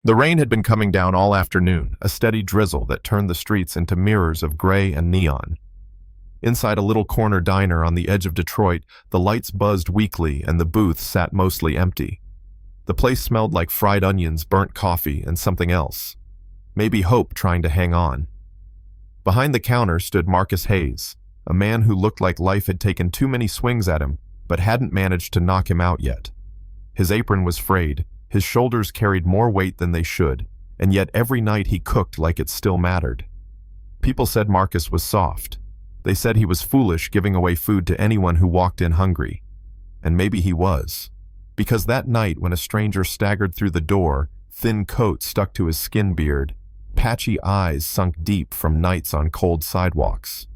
The rain had been coming down all afternoon, a steady drizzle that turned the streets into mirrors of gray and neon. Inside a little corner diner on the edge of Detroit, the lights buzzed weakly and the booths sat mostly empty. The place smelled like fried onions, burnt coffee, and something else. Maybe hope trying to hang on. Behind the counter stood Marcus Hayes, a man who looked like life had taken too many swings at him, but hadn't managed to knock him out yet. His apron was frayed, his shoulders carried more weight than they should, and yet every night he cooked like it still mattered. People said Marcus was soft. They said he was foolish giving away food to anyone who walked in hungry. And maybe he was. Because that night when a stranger staggered through the door, thin coat stuck to his skin beard, patchy eyes sunk deep from nights on cold sidewalks.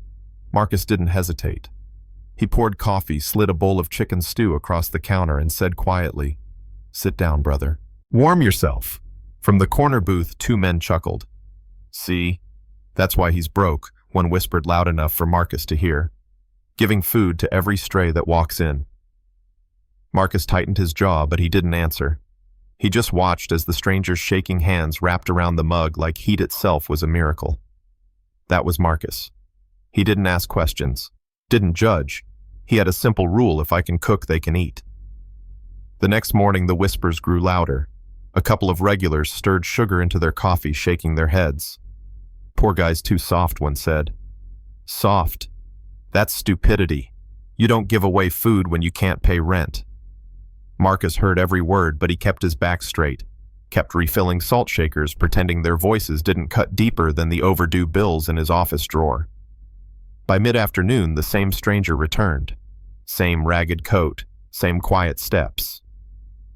Marcus didn't hesitate. He poured coffee, slid a bowl of chicken stew across the counter, and said quietly, "Sit down, brother. Warm yourself." From the corner booth, two men chuckled. "See? That's why he's broke," one whispered loud enough for Marcus to hear. "Giving food to every stray that walks in." Marcus tightened his jaw, but he didn't answer. He just watched as the stranger's shaking hands wrapped around the mug like heat itself was a miracle. That was Marcus. He didn't ask questions, didn't judge. He had a simple rule: if I can cook, they can eat. The next morning, the whispers grew louder. A couple of regulars stirred sugar into their coffee, shaking their heads. "Poor guy's too soft," one said. "Soft? That's stupidity. You don't give away food when you can't pay rent." Marcus heard every word, but he kept his back straight, kept refilling salt shakers, pretending their voices didn't cut deeper than the overdue bills in his office drawer. By mid-afternoon, the same stranger returned. Same ragged coat, same quiet steps.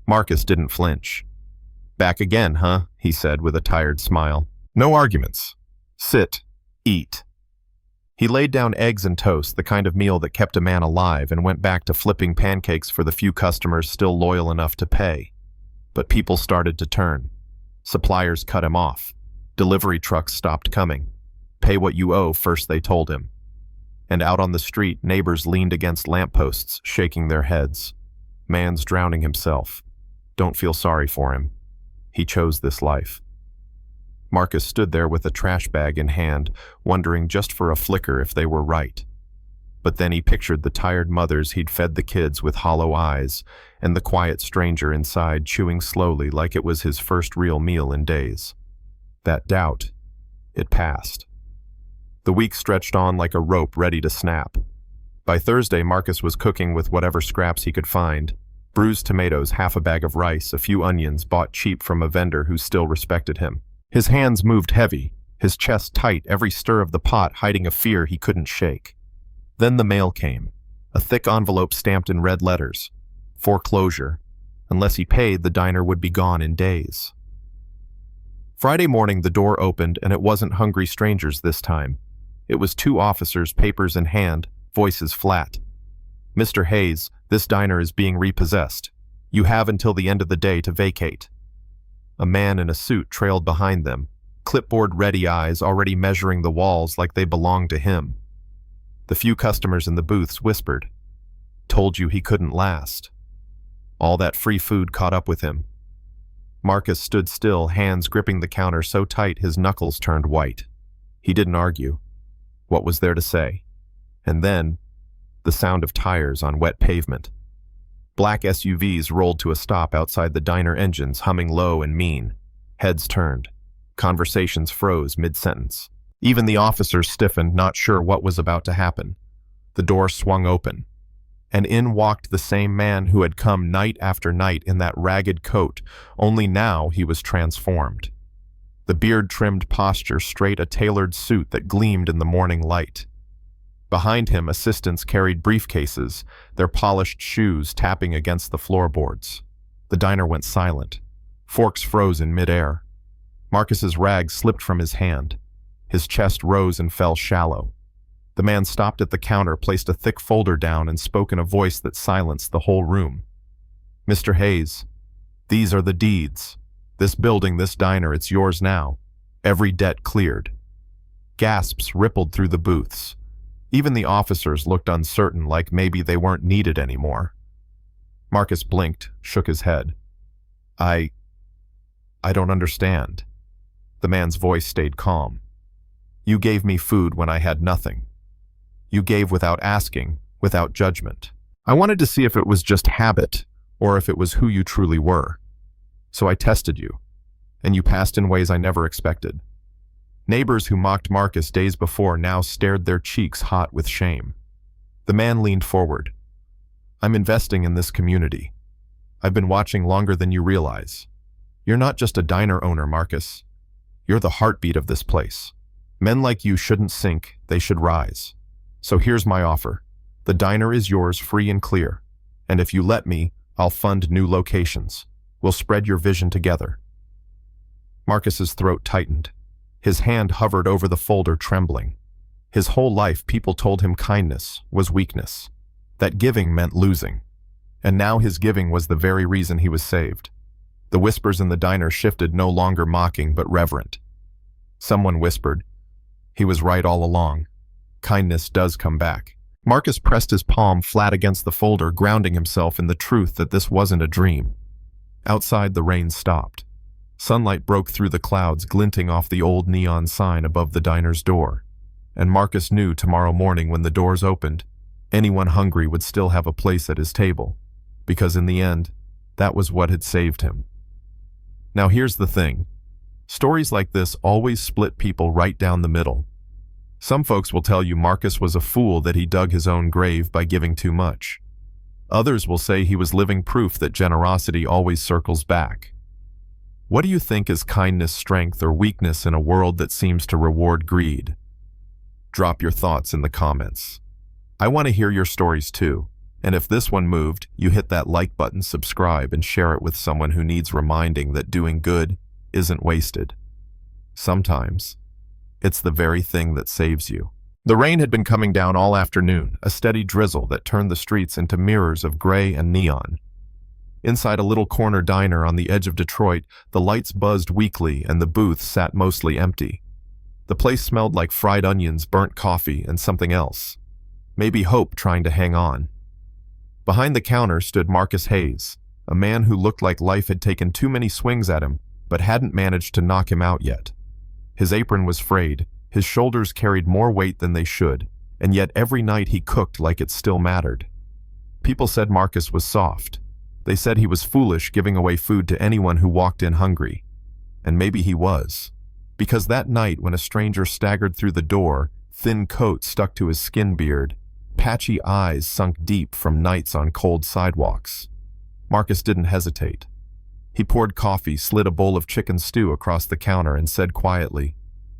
Marcus didn't flinch. "Back again, huh?" he said with a tired smile. "No arguments. Sit. Eat." He laid down eggs and toast, the kind of meal that kept a man alive, and went back to flipping pancakes for the few customers still loyal enough to pay. But people started to turn. Suppliers cut him off. Delivery trucks stopped coming. "Pay what you owe first," they told him. And out on the street, neighbors leaned against lampposts, shaking their heads. "Man's drowning himself. Don't feel sorry for him. He chose this life." Marcus stood there with a trash bag in hand, wondering just for a flicker if they were right. But then he pictured the tired mothers he'd fed the kids with hollow eyes, and the quiet stranger inside chewing slowly like it was his first real meal in days. That doubt, it passed. The week stretched on like a rope ready to snap. By Thursday, Marcus was cooking with whatever scraps he could find. Bruised tomatoes, half a bag of rice, a few onions bought cheap from a vendor who still respected him. His hands moved heavy, his chest tight, every stir of the pot hiding a fear he couldn't shake. Then the mail came, a thick envelope stamped in red letters. Foreclosure. Unless he paid, the diner would be gone in days. Friday morning, the door opened, and it wasn't hungry strangers this time. It was two officers, papers in hand, voices flat. "Mr. Hayes, this diner is being repossessed. You have until the end of the day to vacate." A man in a suit trailed behind them, clipboard-ready eyes already measuring the walls like they belonged to him. The few customers in the booths whispered, "Told you he couldn't last." All that free food caught up with him. Marcus stood still, hands gripping the counter so tight his knuckles turned white. He didn't argue. What was there to say? And then, the sound of tires on wet pavement. Black SUVs rolled to a stop outside the diner, engines humming low and mean. Heads turned. Conversations froze mid-sentence. Even the officers stiffened, not sure what was about to happen. The door swung open, and in walked the same man who had come night after night in that ragged coat, only now he was transformed. The beard-trimmed posture straight, a tailored suit that gleamed in the morning light. Behind him, assistants carried briefcases, their polished shoes tapping against the floorboards. The diner went silent. Forks froze in midair. Marcus's rag slipped from his hand. His chest rose and fell shallow. The man stopped at the counter, placed a thick folder down, and spoke in a voice that silenced the whole room. "Mr. Hayes, these are the deeds. This building, this diner, it's yours now. Every debt cleared." Gasps rippled through the booths. Even the officers looked uncertain, like maybe they weren't needed anymore. Marcus blinked, shook his head. I don't understand. The man's voice stayed calm. You gave me food when I had nothing. You gave without asking, without judgment. I wanted to see if it was just habit, or if it was who you truly were. So I tested you, and you passed in ways I never expected. Neighbors who mocked Marcus days before now stared their cheeks hot with shame. The man leaned forward. I'm investing in this community. I've been watching longer than you realize. You're not just a diner owner, Marcus. You're the heartbeat of this place. Men like you shouldn't sink, they should rise. So here's my offer. The diner is yours free and clear. And if you let me, I'll fund new locations. We'll spread your vision together. Marcus's throat tightened. His hand hovered over the folder, trembling. His whole life, people told him kindness was weakness, that giving meant losing. And now his giving was the very reason he was saved. The whispers in the diner shifted, no longer mocking but reverent. Someone whispered, he was right all along. Kindness does come back. Marcus pressed his palm flat against the folder, grounding himself in the truth that this wasn't a dream. Outside, the rain stopped. Sunlight broke through the clouds, glinting off the old neon sign above the diner's door. And Marcus knew tomorrow morning when the doors opened, anyone hungry would still have a place at his table, because in the end, that was what had saved him. Now here's the thing. Stories like this always split people right down the middle. Some folks will tell you Marcus was a fool, that he dug his own grave by giving too much. Others will say he was living proof that generosity always circles back. What do you think is kindness, strength, or weakness in a world that seems to reward greed? Drop your thoughts in the comments. I want to hear your stories too. And if this one moved, you hit that like button, subscribe, and share it with someone who needs reminding that doing good isn't wasted. Sometimes, it's the very thing that saves you. The rain had been coming down all afternoon, a steady drizzle that turned the streets into mirrors of gray and neon. Inside a little corner diner on the edge of Detroit, the lights buzzed weakly and the booth sat mostly empty. The place smelled like fried onions, burnt coffee, and something else. Maybe hope trying to hang on. Behind the counter stood Marcus Hayes, a man who looked like life had taken too many swings at him, but hadn't managed to knock him out yet. His apron was frayed, his shoulders carried more weight than they should, and yet every night he cooked like it still mattered. People said Marcus was soft. They said he was foolish, giving away food to anyone who walked in hungry. And maybe he was. Because that night when a stranger staggered through the door, thin coat stuck to his skin beard, patchy eyes sunk deep from nights on cold sidewalks, Marcus didn't hesitate. He poured coffee, slid a bowl of chicken stew across the counter, and said quietly,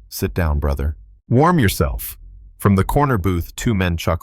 "Sit down, brother. Warm yourself." From the corner booth, two men chuckled.